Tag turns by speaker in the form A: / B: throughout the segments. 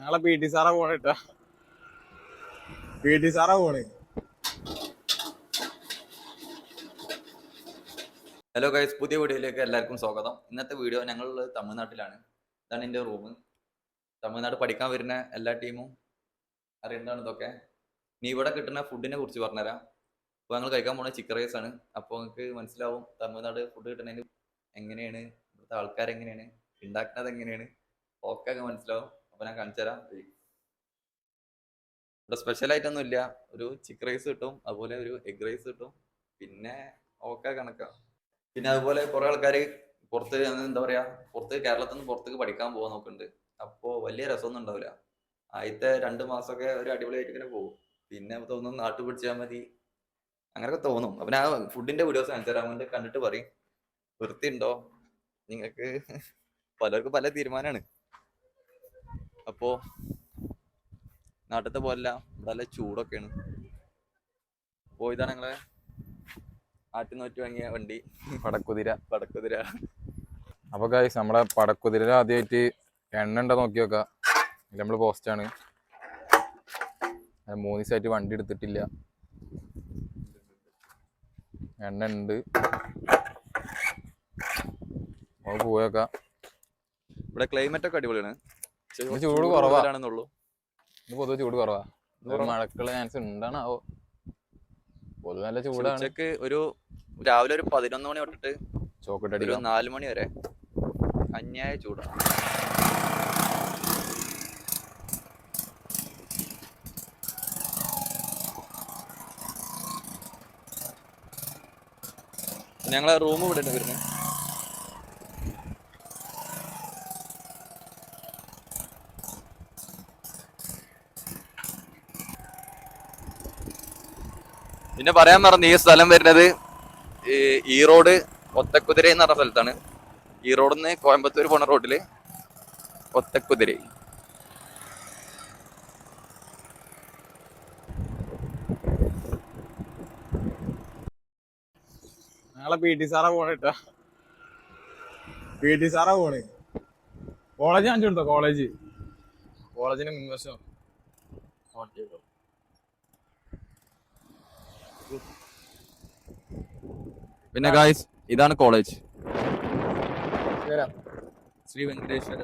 A: ഞങ്ങളെ P T സാറാ പോണേട്ടാ. പി ടി സാറാ പോണേ.
B: ഹലോ ഗൈസ്, പുതിയ വീഡിയോയിലേക്ക് എല്ലാവർക്കും സ്വാഗതം. ഇന്നത്തെ വീഡിയോ ഞങ്ങളുള്ളത് തമിഴ്നാട്ടിലാണ്. ഇതാണ് എൻ്റെ റൂം. തമിഴ്നാട് പഠിക്കാൻ വരുന്ന എല്ലാ ടീമും അറിയേണ്ടതാണ് ഇതൊക്കെ. നീ ഇവിടെ കിട്ടുന്ന ഫുഡിനെ കുറിച്ച് പറഞ്ഞുതരാം. അപ്പോൾ ഞങ്ങൾ കഴിക്കാൻ പോകുന്ന ചിക്കൻ റൈസ് ആണ്. അപ്പോൾ നിങ്ങൾക്ക് മനസ്സിലാവും തമിഴ്നാട് ഫുഡ് കിട്ടുന്നതിന് എങ്ങനെയാണ്, ഇവിടുത്തെ ആൾക്കാരെങ്ങനെയാണ്, ഉണ്ടാക്കുന്നത് എങ്ങനെയാണ്, ഒക്കെ മനസ്സിലാവും. അപ്പോൾ ഞാൻ കാണിച്ചു തരാം. ഇവിടെ സ്പെഷ്യലായിട്ടൊന്നും ഇല്ല. ഒരു ചിക്കൻ റൈസ് കിട്ടും, അതുപോലെ ഒരു എഗ് റൈസ് കിട്ടും, പിന്നെ ഒക്കെ കണക്കാണ്. പിന്നെ അതുപോലെ കുറെ ആൾക്കാർ പുറത്ത് എന്താ പറയാ, കേരളത്തിൽ നിന്ന് പുറത്തേക്ക് പഠിക്കാൻ പോകാൻ നോക്കുന്നുണ്ട്. അപ്പോൾ വലിയ രസമൊന്നും ഉണ്ടാവില്ല. ആദ്യത്തെ 2 മാസമൊക്കെ ഒരു അടിപൊളിയായിട്ട് ഇങ്ങനെ പോകും. പിന്നെ തോന്നും നാട്ടിൽ പിടിച്ചാൽ മതി, അങ്ങനെയൊക്കെ തോന്നും. അപ്പം ഞാൻ ഫുഡിന്റെ വീഡിയോസ് കാണിച്ചു തരാൻ വേണ്ടി കണ്ടിട്ട് പറയും വൃത്തി ഉണ്ടോ നിങ്ങൾക്ക്. പലർക്കും പല തീരുമാനമാണ്. അപ്പോ നാട്ടിലത്തെ പോലല്ല, നല്ല ചൂടൊക്കെയാണ്. അപ്പോൾ ഇതാണ് ഞങ്ങളെ ആട്ടി നോറ്റ് വാങ്ങിയ വണ്ടി, പടക്കുതിര.
A: അപ്പൊ ഗൈസ്, നമ്മളെ പടക്കുതിര ആദ്യമായിട്ട് എണ്ണ ഉണ്ടോ നോക്കി നോക്കാം. നമ്മള് പോസ്റ്റാണ്. 3 ദിവസമായിട്ട് വണ്ടി എടുത്തിട്ടില്ല. എണ്ണ ഉണ്ട്, പോയേക്കാം.
B: ഇവിടെ ക്ലൈമറ്റ് ഒക്കെ അടിപൊളിയാണ്.
A: ചൂട് കുറവാണെന്നുള്ളൂ. പൊതുവെ ചൂട് കുറവാ. മഴക്കുള്ള ചാൻസ് ഉണ്ടാണാവോ. പൊതുവെ നല്ല ചൂടാണ്.
B: ഉച്ചക്ക് രാവിലെ ഒരു 11 മണി തൊട്ടിട്ട്
A: ചോക്കട്ട്
B: ഒരു 4 മണി വരെ അന്യായ ചൂടാണ്. ഞങ്ങളെ റൂം ഇവിടെ വരുന്നത്. പിന്നെ പറയാൻ മറന്നു, ഈ സ്ഥലം വരുന്നത് ഈറോഡ് ഒത്തക്കുതിര എന്ന് പറഞ്ഞ സ്ഥലത്താണ്. ഈറോഡിൽ നിന്ന് കോയമ്പത്തൂർ പോണ റോഡില് ഒത്തക്കുതിര.
A: ഞങ്ങളെ പി ടി സാറാ പോണേട്ടാ. കോളേജ് കാണിച്ചോട്ടോ. കോളേജിന് മുൻവശം.
B: പിന്നെ ഗായ്സ്, ഇതാണ് കോളേജ്, ശ്രീ വെങ്കടേശ്വര.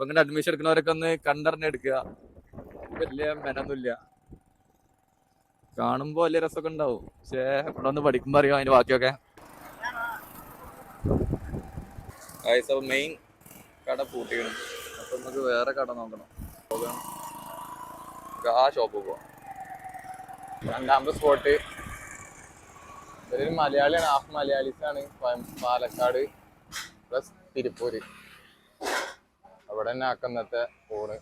B: ഇങ്ങനെ അഡ്മിഷൻ എടുക്കുന്നവരൊക്കെ ഒന്ന് കണ്ടറിഞ്ഞെടുക്കുക. വലിയ മെനൊന്നുമില്ല, കാണുമ്പോ വലിയ രസമൊക്കെ ഉണ്ടാവും. പക്ഷേ ഇവിടെ ഒന്ന് പഠിക്കുമ്പോ അറിയാം അതിന്റെ ബാക്കിയൊക്കെ. മെയിൻ കട പൂട്ടിയാണ്. അപ്പൊ നമുക്ക് വേറെ കട നോക്കണം. ആ ഷോപ്പ് പോവാം.
A: രണ്ടാമത്തെ സ്പോട്ട് ഒരു മലയാളിയാണ്, ഹാഫ് മലയാളീസാണ്. പാലക്കാട് പ്ലസ് തിരുപ്പൂര്. അവിടെ തന്നെ ആക്കുന്നത്തെ ഫോണ്.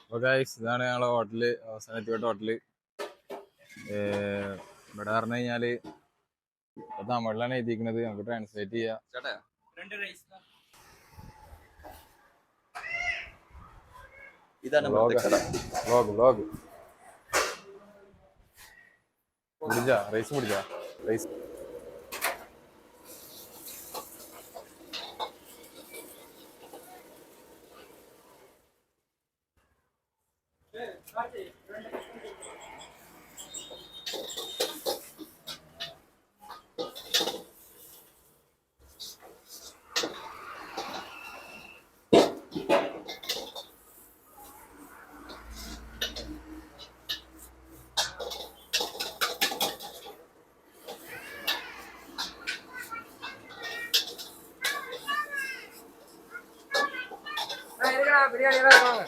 A: അപ്പോൾ ഗൈസ്, ഇതാണ് ഞങ്ങളെ ഹോട്ടല്, അവസാനത്തിപ്പെട്ട ഹോട്ടല്. ഇവിടെ പറഞ്ഞു കഴിഞ്ഞാല് തമിഴിലാണ് എഴുതിയിരിക്കുന്നത്. നമുക്ക് ട്രാൻസ്ലേറ്റ് ചെയ്യാം.
B: ഇതാണ്
A: വ്ലോഗ്. റൈസ് മുടിച്ചാ റൈസ്. பிரியாணி எல்லாம் இருக்காங்க.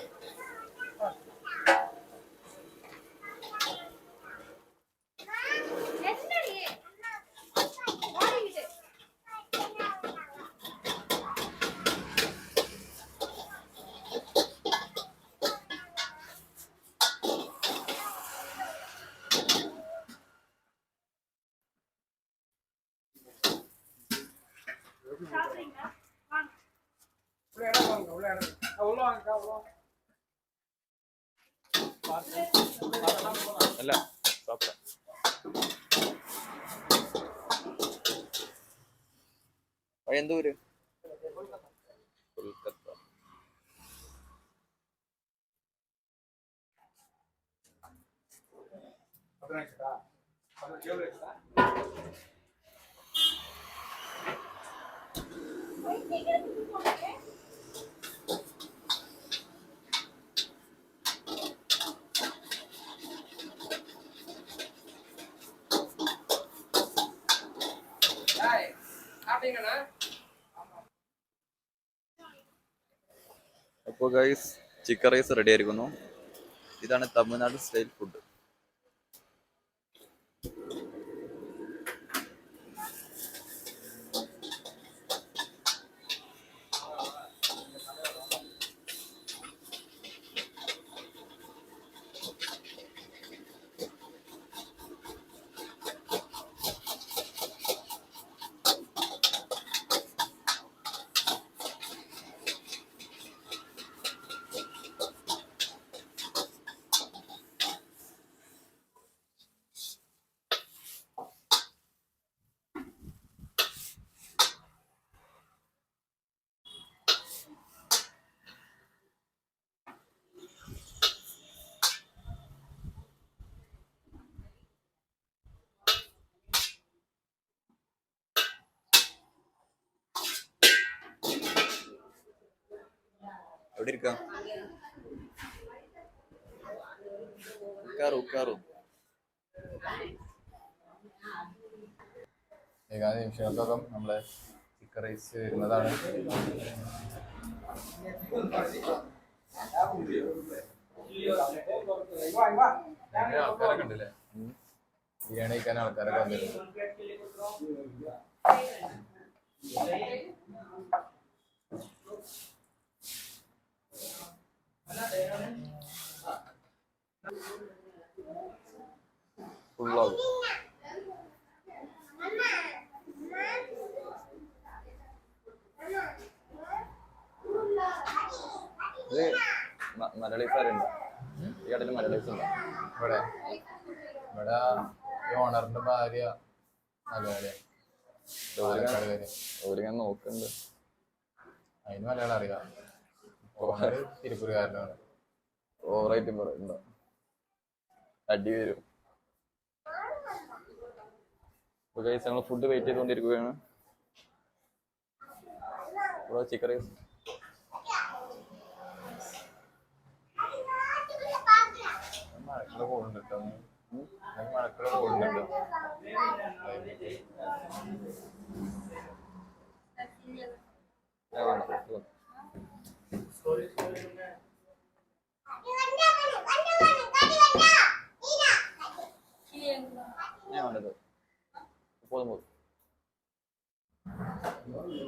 B: അല്ല പയ്യന്തൂര്, കൊൽക്കത്ത. അപ്പോൾ ഗൈസ് ചിക്കൻ റൈസ് റെഡി ആയിരിക്കുന്നു. ഇതാണ് തമിഴ്നാട് സ്റ്റൈൽ ഫുഡ്. എവിടെ ഇരിക്കാം? ഉക്കാറു
A: ഏകാനും നിമിഷങ്ങൾക്കകം നമ്മളെ ചിക്കൻ റൈസ് വരുന്നതാണ്. ആൾക്കാരൊക്കെ ഉണ്ടല്ലേ, ബിരിയാണി കഴിക്കാൻ ആൾക്കാരൊക്കെ വന്നിരുന്നു.
B: ഫുള്ളാകും. ഇത് മലയാളീസാരുണ്ടോ? ഈ കടയിൽ മലയാളീസ് ഉണ്ടോ?
A: ഇവിടെ ഈ ഓണറിന്റെ ഭാര്യ മലയാളിയാണ്.
B: ഓരിങ്ങനെ നോക്കുന്നുണ്ട്.
A: അതിന് മലയാളം അറിയാം. ഓണർ തിരുപ്പൂരുകാരനാണ്.
B: ഓവറായിട്ട് പറയുന്നുണ്ടോ? അടി വരും. ഞങ്ങൾ ഫുഡ് വെയിറ്റ് ചെയ്തുകൊണ്ടിരിക്കുകയാണ്. ചിക്കൻ റൈസ്
A: മഴക്കുള്ള പോകുന്നുണ്ട് കേട്ടോ. മഴക്കുള്ള പോകുന്നുണ്ടോ?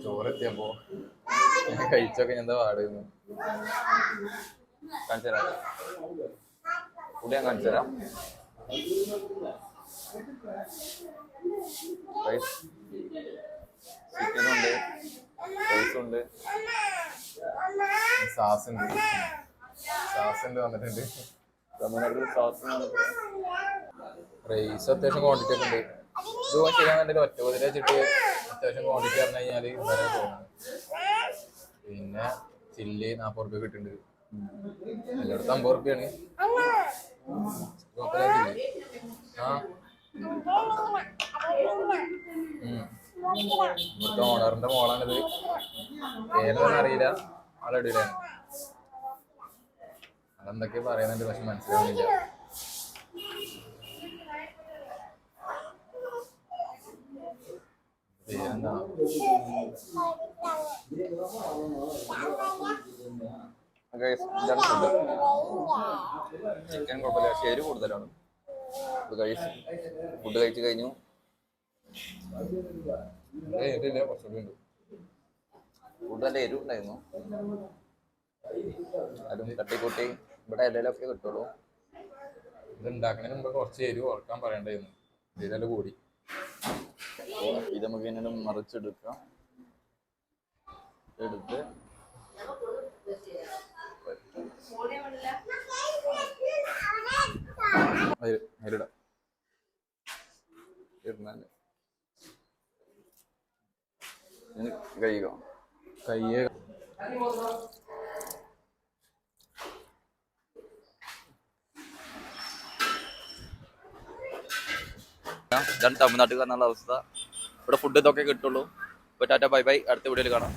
A: ചോറെത്തിയപ്പോ ഞാൻ കഴിച്ചൊക്കെ എന്താ പാടുന്നു
B: കാണിച്ചു തരാം. ഫുഡ് ഞാൻ കാണിച്ചു തരാം. റൈസ് ചിക്കനുണ്ട്, റൈസുണ്ട്,
A: സാസുണ്ട് വന്നിട്ടുണ്ട്.
B: തമിഴ്നാട്ടിൽ സാസ്.
A: റൈസ് അത്യാവശ്യം ക്വാണ്ടിറ്റി ഒക്കെ ഉണ്ട്. ഇത് ശരിയാണെന്നുണ്ടെങ്കിൽ ഒറ്റ പൊതിരെ വെച്ചിട്ട് അത്യാവശ്യം ക്വാണ്ടിറ്റി പറഞ്ഞു കഴിഞ്ഞാൽ വരെ തോന്നുന്നു. പിന്നെ ചില്ലി 40 റുപ്യ കിട്ടുന്നുണ്ട്. എല്ലായിടത്തും 50 റുപ്യാണ്. ഇവിടുത്തെ ഓണറിന്റെ മോളാണിത്. ഏതൊന്നും അറിയില്ല, ആളടിയിലാണ്. അതെന്തൊക്കെയാ പറയുന്നുണ്ട്, പക്ഷെ മനസ്സിലാവുന്നില്ല. പേരെന്താ?
B: ചിക്കൻ കുഴപ്പമില്ല, പക്ഷേ എരിവ് കൂടുതലാണ്. ഫുഡ് കഴിച്ചു കഴിഞ്ഞു. ഫുഡ് നല്ല എരിവുണ്ടായിരുന്നു. അതും തട്ടിക്കൂട്ടി ഇവിടെ ഇലയിലൊക്കെ കിട്ടുള്ളൂ.
A: ഇത് ഉണ്ടാക്കുന്നതിന് മുമ്പ് കുറച്ച് എരിവ് ഓർക്കാൻ പറയണ്ടായിരുന്നു. ഇതിലെല്ലാം കൂടി.
B: ഇത് നമുക്ക് ഇങ്ങനെ മറിച്ചെടുക്കാം. എടുത്ത് കഴിയുക.
A: കയ്യേ
B: ഇതാണ് തമിഴ്നാട്ടിൽ കാണാനുള്ള അവസ്ഥ. ഇവിടെ ഫുഡ് ഇതൊക്കെ കിട്ടുള്ളൂ. ഇപ്പൊ ടാറ്റ ബൈ ബൈ, അടുത്ത വീഡിയോയിൽ കാണാം.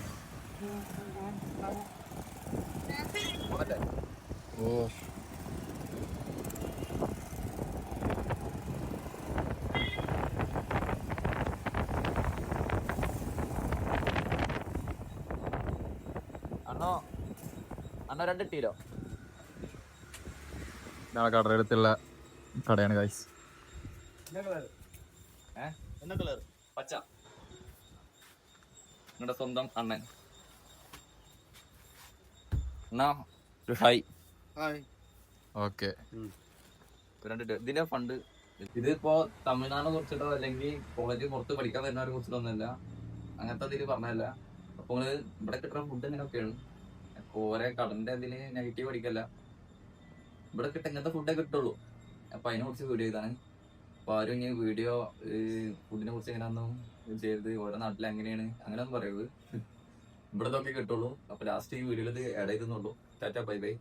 A: ഓ
B: അണ്ണോ അണ്ണോ 2 കിലോ.
A: ഞങ്ങളെ കടയുടെ അടുത്തുള്ള കടയാണ് ഗൈസ്.
B: പച്ച നിങ്ങളുടെ സ്വന്തം അണ്ണൻ. എന്നാ ഒരു ഹായ്.
A: ഓക്കെ.
B: ഇതിന്റെ ഫണ്ട് ഇതിപ്പോ തമിഴ്നാടിനെ കുറിച്ചിട്ടോ അല്ലെങ്കിൽ കോളേജിൽ പുറത്ത് പഠിക്കാൻ വരുന്നവരെ കുറിച്ചിട്ടൊന്നുമല്ല, അങ്ങനത്തെ ഇതിൽ പറഞ്ഞല്ല. അപ്പൊ ഇവിടെ കിട്ടുന്ന ഫുഡ് ഇങ്ങനെയൊക്കെയാണ്. ഓരോ കടന്റെ ഇതിന് നെഗറ്റീവ് അടിക്കല്ല, ഇവിടെ കിട്ടുന്ന ഇങ്ങനത്തെ ഫുഡേ കിട്ടുള്ളൂ. അപ്പൊ അതിനെ കുറിച്ച് വീഡിയോ ചെയ്താണ്. അപ്പൊ ആരും ഇങ്ങനെ വീഡിയോ ഫുഡിനെ കുറിച്ച് എങ്ങനെയാണെന്നും ചെയ്ത് ഓരോ നാട്ടിൽ എങ്ങനെയാണ് അങ്ങനെയൊന്നും പറയരുത്. ഇവിടെ ഇതൊക്കെ കിട്ടുള്ളൂ. അപ്പൊ ലാസ്റ്റ് ഈ വീഡിയോയിൽ ഇത് ആഡ് ചെയ്തെന്നുള്ളൂ. Tata bye by.